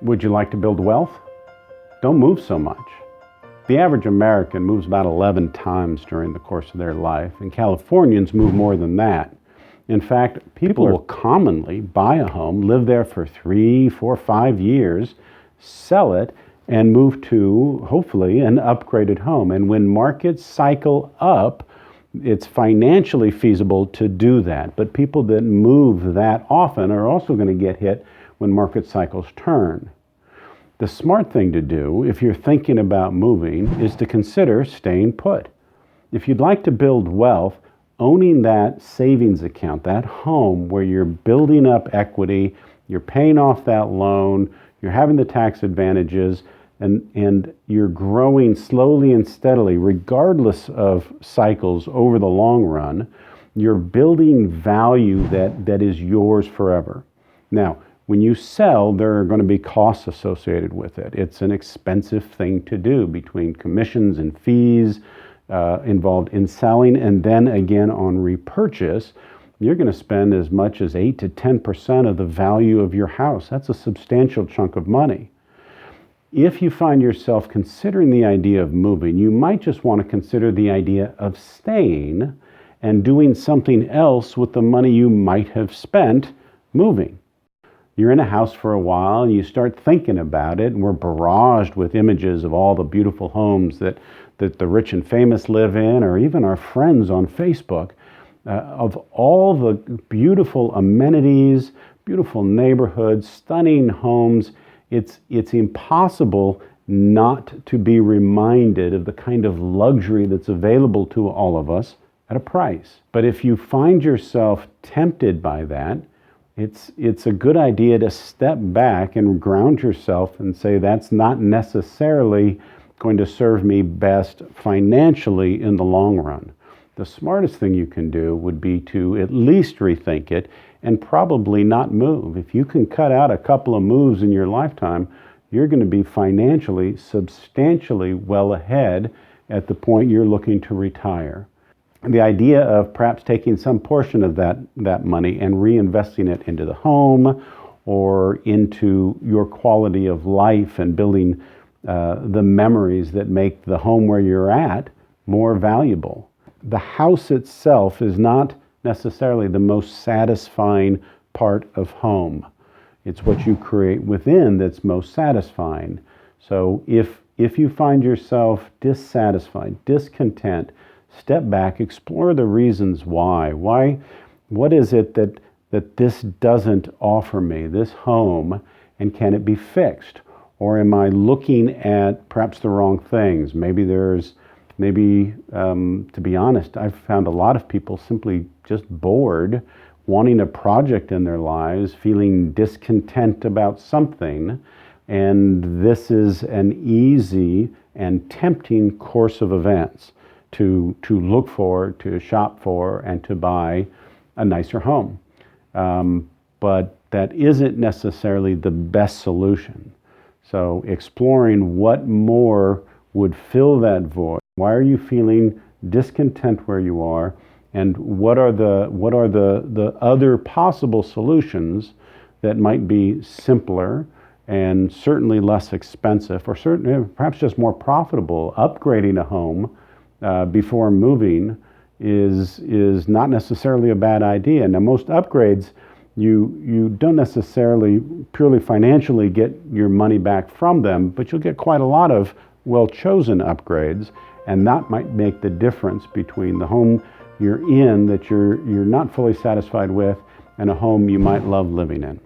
Would you like to build wealth? Don't move so much. The average American moves about 11 times during the course of their life, and Californians move more than that. In fact, people will commonly buy a home, live there for 3, 4, 5 years, sell it, and move to, hopefully, an upgraded home. And when markets cycle up, it's financially feasible to do that. But people that move that often are also going to get hit when market cycles turn. The smart thing to do, if you're thinking about moving, is to consider staying put. If you'd like to build wealth, owning that savings account, that home where you're building up equity, you're paying off that loan, you're having the tax advantages, and you're growing slowly and steadily, regardless of cycles over the long run, you're building value that is yours forever. Now, when you sell, there are going to be costs associated with it. It's an expensive thing to do between commissions and fees involved in selling, and then again on repurchase, you're going to spend as much as 8 to 10% of the value of your house. That's a substantial chunk of money. If you find yourself considering the idea of moving, you might just want to consider the idea of staying and doing something else with the money you might have spent moving. You're in a house for a while and you start thinking about it, and we're barraged with images of all the beautiful homes that the rich and famous live in, or even our friends on Facebook, of all the beautiful amenities, beautiful neighborhoods, stunning homes. It's impossible not to be reminded of the kind of luxury that's available to all of us at a price. But if you find yourself tempted by that, it's a good idea to step back and ground yourself and say, that's not necessarily going to serve me best financially in the long run. The smartest thing you can do would be to at least rethink it and probably not move. If you can cut out a couple of moves in your lifetime, you're going to be financially substantially well ahead at the point you're looking to retire. The idea of perhaps taking some portion of that money and reinvesting it into the home or into your quality of life and building the memories that make the home where you're at more valuable. The house itself is not necessarily the most satisfying part of home. It's what you create within that's most satisfying. So if you find yourself dissatisfied, discontent, step back, explore the reasons why. What is it that this doesn't offer me, this home, and can it be fixed? Or am I looking at perhaps the wrong things? Maybe, to be honest, I've found a lot of people simply just bored, wanting a project in their lives, feeling discontent about something, and this is an easy and tempting course of events to look for, to shop for, and to buy a nicer home. But that isn't necessarily the best solution. So exploring what more would fill that void. Why are you feeling discontent where you are? And what are the other possible solutions that might be simpler and certainly less expensive, or certainly perhaps just more profitable? Upgrading a home before moving is not necessarily a bad idea. Now, most upgrades, you don't necessarily purely financially get your money back from them, but you'll get quite a lot of well-chosen upgrades, and that might make the difference between the home you're in that you're not fully satisfied with and a home you might love living in.